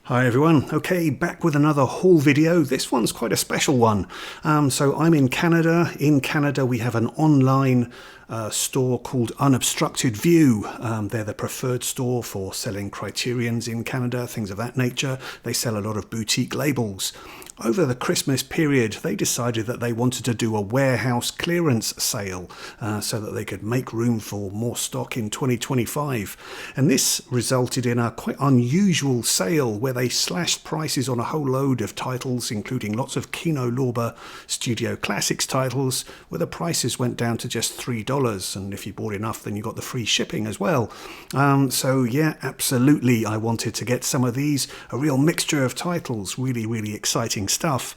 Hi everyone. Okay, back with another haul video. This one's quite a special one. So I'm in Canada. In Canada we have an online store called Unobstructed View. They're the preferred store for selling Criterions in Canada, things of that nature. They sell a lot of boutique labels. Over the Christmas period, they decided that they wanted to do a warehouse clearance sale so that they could make room for more stock in 2025. And this resulted in a quite unusual sale where they slashed prices on a whole load of titles, including lots of Kino Lorber Studio Classics titles, where the prices went down to just $3. And if you bought enough, then you got the free shipping as well. So yeah, absolutely, I wanted to get some of these. A real mixture of titles, really exciting stuff.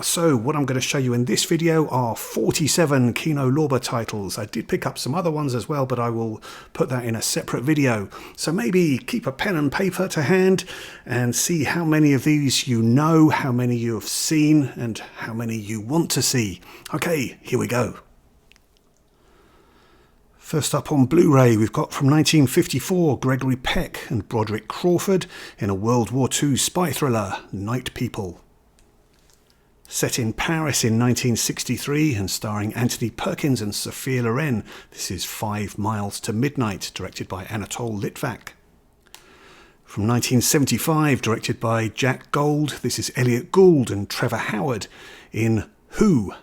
So what I'm going to show you in this video are 47 Kino Lorber titles. I did pick up some other ones as well, but I will put that in a separate video. So maybe keep a pen and paper to hand and see how many of these you know, how many you have seen, and how many you want to see. Okay, here we go. First up on Blu-ray, we've got from 1954, Gregory Peck and Broderick Crawford in a World War II spy thriller, Night People. Set in Paris in 1963 and starring Anthony Perkins and Sophia Loren, this is 5 Miles to Midnight, directed by Anatole Litvak. From 1975, directed by Jack Gold, this is Elliot Gould and Trevor Howard in Who.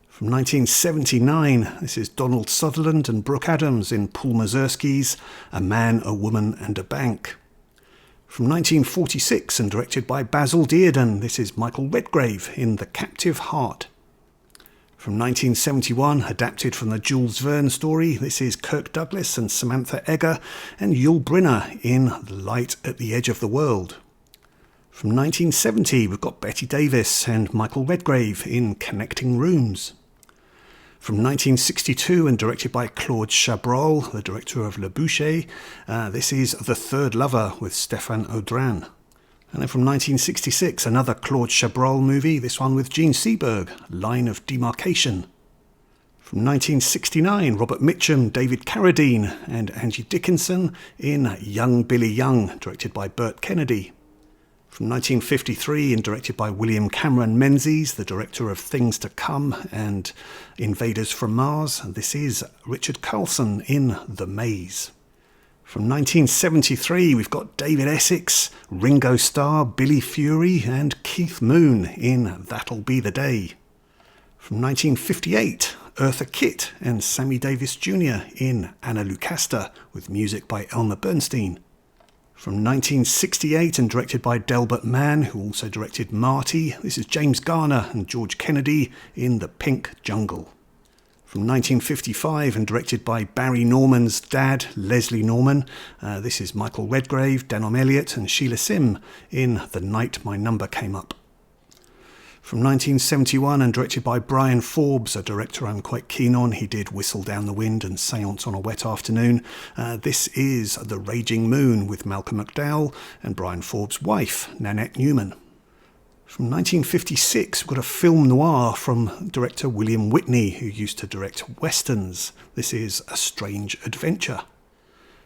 From 1979, this is Donald Sutherland and Brooke Adams in Paul Mazursky's A Man, a Woman and a Bank. From 1946 and directed by Basil Dearden, this is Michael Redgrave in The Captive Heart. From 1971, adapted from the Jules Verne story, this is Kirk Douglas and Samantha Eggar and Yul Brynner in The Light at the Edge of the World. From 1970, we've got Bette Davis and Michael Redgrave in Connecting Rooms. From 1962 and directed by Claude Chabrol, the director of Le Boucher, this is The Third Lover with Stéphane Audran. And then from 1966, another Claude Chabrol movie, this one with Gene Seberg, Line of Demarcation. From 1969, Robert Mitchum, David Carradine and Angie Dickinson in Young Billy Young, directed by Burt Kennedy. From 1953 and directed by William Cameron Menzies, the director of Things to Come and Invaders from Mars, this is Richard Carlson in The Maze. From 1973, we've got David Essex, Ringo Starr, Billy Fury and Keith Moon in That'll Be the Day. From 1958, Eartha Kitt and Sammy Davis Jr. in Anna Lucasta with music by Elmer Bernstein. From 1968 and directed by Delbert Mann, who also directed Marty, this is James Garner and George Kennedy in The Pink Jungle. From 1955 and directed by Barry Norman's dad, Leslie Norman, this is Michael Redgrave, Denholm Elliott and Sheila Sim in The Night My Number Came Up. From 1971 and directed by Brian Forbes, a director I'm quite keen on. He did Whistle Down the Wind and Seance on a Wet Afternoon. This is The Raging Moon with Malcolm McDowell and Brian Forbes' wife, Nanette Newman. From 1956, we've got a film noir from director William Whitney, who used to direct westerns. This is A Strange Adventure.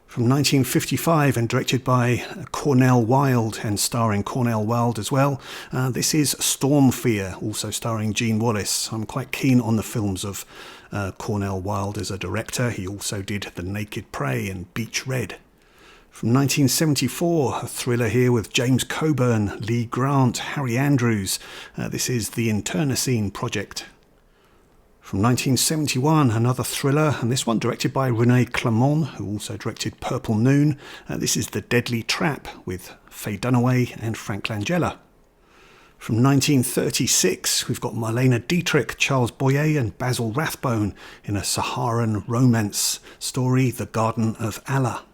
From 1955 and directed by Cornell Wilde and starring Cornell Wilde as well, this is Storm Fear, also starring Gene Wallace. I'm quite keen on the films of Cornell Wilde as a director. He also did The Naked Prey and Beach Red. From 1974, a thriller here with James Coburn, Lee Grant, Harry Andrews. This is The Internecine Project. From 1971, another thriller, and this one directed by René Clement, who also directed Purple Noon. This is The Deadly Trap with Faye Dunaway and Frank Langella. From 1936, we've got Marlene Dietrich, Charles Boyer and Basil Rathbone in a Saharan romance story, The Garden of Allah.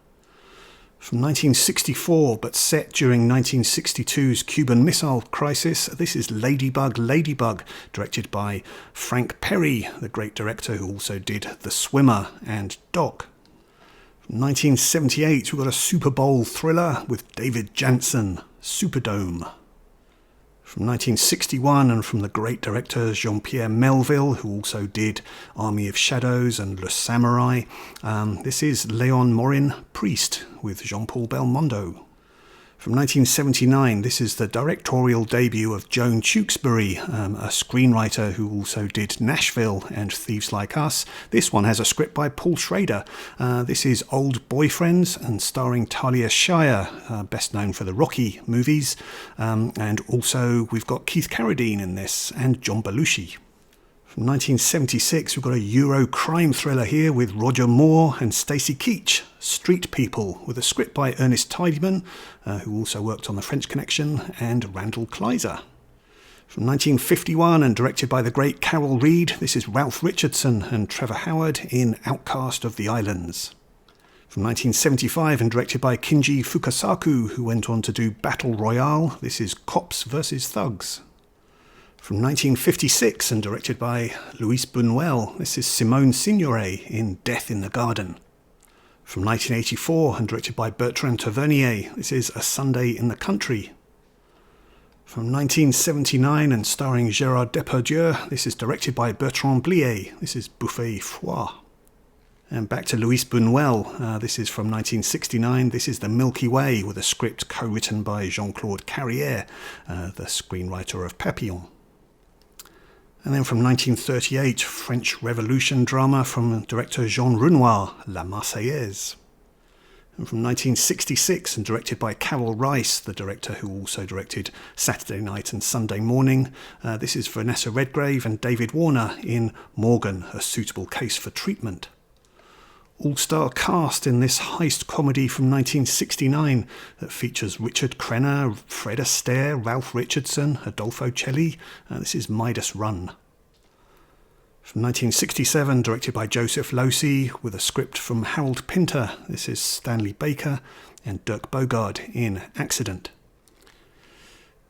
From 1964, but set during 1962's Cuban Missile Crisis, this is Ladybug, Ladybug, directed by Frank Perry, the great director who also did The Swimmer and Doc. From 1978, we've got a Super Bowl thriller with David Janssen, Superdome. From 1961 and from the great director Jean-Pierre Melville, who also did Army of Shadows and Le Samurai. This is Léon Morin, Priest, with Jean-Paul Belmondo. From 1979, this is the directorial debut of Joan Tewksbury, a screenwriter who also did Nashville and Thieves Like Us. This one has a script by Paul Schrader. This is Old Boyfriends and starring Talia Shire, best known for the Rocky movies. And also we've got Keith Carradine in this and John Belushi. From 1976, we've got a Euro crime thriller here with Roger Moore and Stacey Keach, Street People, with a script by Ernest Tidyman, who also worked on The French Connection, and Randall Kleiser. From 1951 and directed by the great Carol Reed, this is Ralph Richardson and Trevor Howard in Outcast of the Islands. From 1975 and directed by Kinji Fukasaku, who went on to do Battle Royale, this is Cops vs. Thugs. From 1956 and directed by Luis Buñuel, this is Simone Signoret in Death in the Garden. From 1984 and directed by Bertrand Tavernier, this is A Sunday in the Country. From 1979 and starring Gérard Depardieu, this is directed by Bertrand Blier, this is Buffet Froid. And back to Luis Buñuel, this is from 1969, this is The Milky Way, with a script co-written by Jean-Claude Carrière, the screenwriter of Papillon. And then from 1938, French Revolution drama from director Jean Renoir, La Marseillaise. And from 1966, and directed by Carol Rice, the director who also directed Saturday Night and Sunday Morning, this is Vanessa Redgrave and David Warner in Morgan, A Suitable Case for Treatment. All-star cast in this heist comedy from 1969 that features Richard Crenna, Fred Astaire, Ralph Richardson, Adolfo Celli. This is Midas Run. From 1967, directed by Joseph Losey, with a script from Harold Pinter. This is Stanley Baker and Dirk Bogarde in Accident.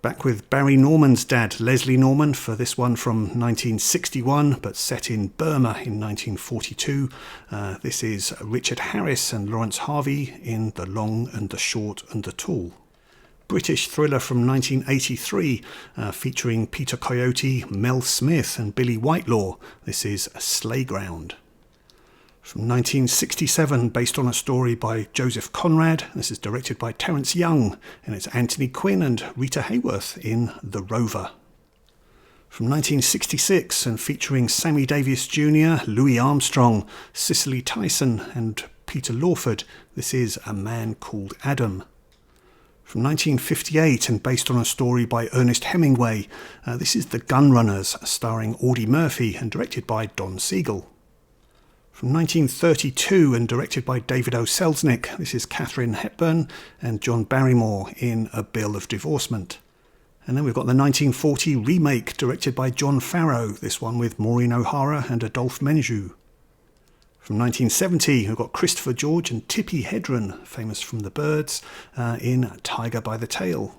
Back with Barry Norman's dad, Leslie Norman, for this one from 1961, but set in Burma in 1942. This is Richard Harris and Lawrence Harvey in The Long and the Short and the Tall. British thriller from 1983, featuring Peter Coyote, Mel Smith and Billy Whitelaw. This is Slayground. From 1967, based on a story by Joseph Conrad. This is directed by Terence Young, and it's Anthony Quinn and Rita Hayworth in The Rover. From 1966, and featuring Sammy Davis Jr., Louis Armstrong, Cicely Tyson and Peter Lawford, this is A Man Called Adam. From 1958, and based on a story by Ernest Hemingway, this is The Gunrunners, starring Audie Murphy and directed by Don Siegel. From 1932 and directed by David O. Selznick, this is Katharine Hepburn and John Barrymore in A Bill of Divorcement. And then we've got the 1940 remake directed by John Farrow, this one with Maureen O'Hara and Adolphe Menjou. From 1970, we've got Christopher George and Tippi Hedren, famous from The Birds, in Tiger by the Tail.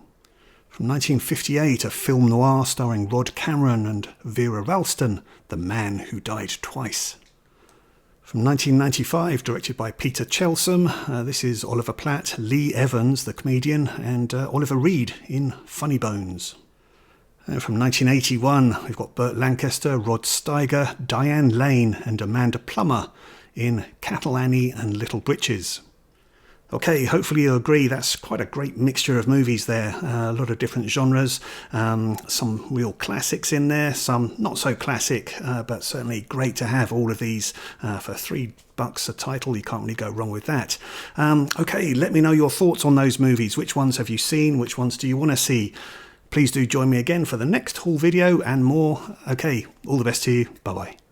From 1958, a film noir starring Rod Cameron and Vera Ralston, The Man Who Died Twice. From 1995, directed by Peter Chelsom, this is Oliver Platt, Lee Evans, the comedian, and Oliver Reed in Funny Bones. From 1981, we've got Burt Lancaster, Rod Steiger, Diane Lane and Amanda Plummer in Cattle Annie and Little Britches. Okay, hopefully you'll agree that's quite a great mixture of movies there. A lot of different genres, some real classics in there, some not so classic, but certainly great to have all of these for $3 a title. You can't really go wrong with that. Okay, let me know your thoughts on those movies. Which ones have you seen? Which ones do you want to see? Please do join me again for the next haul video and more. Okay, all the best to you. Bye-bye.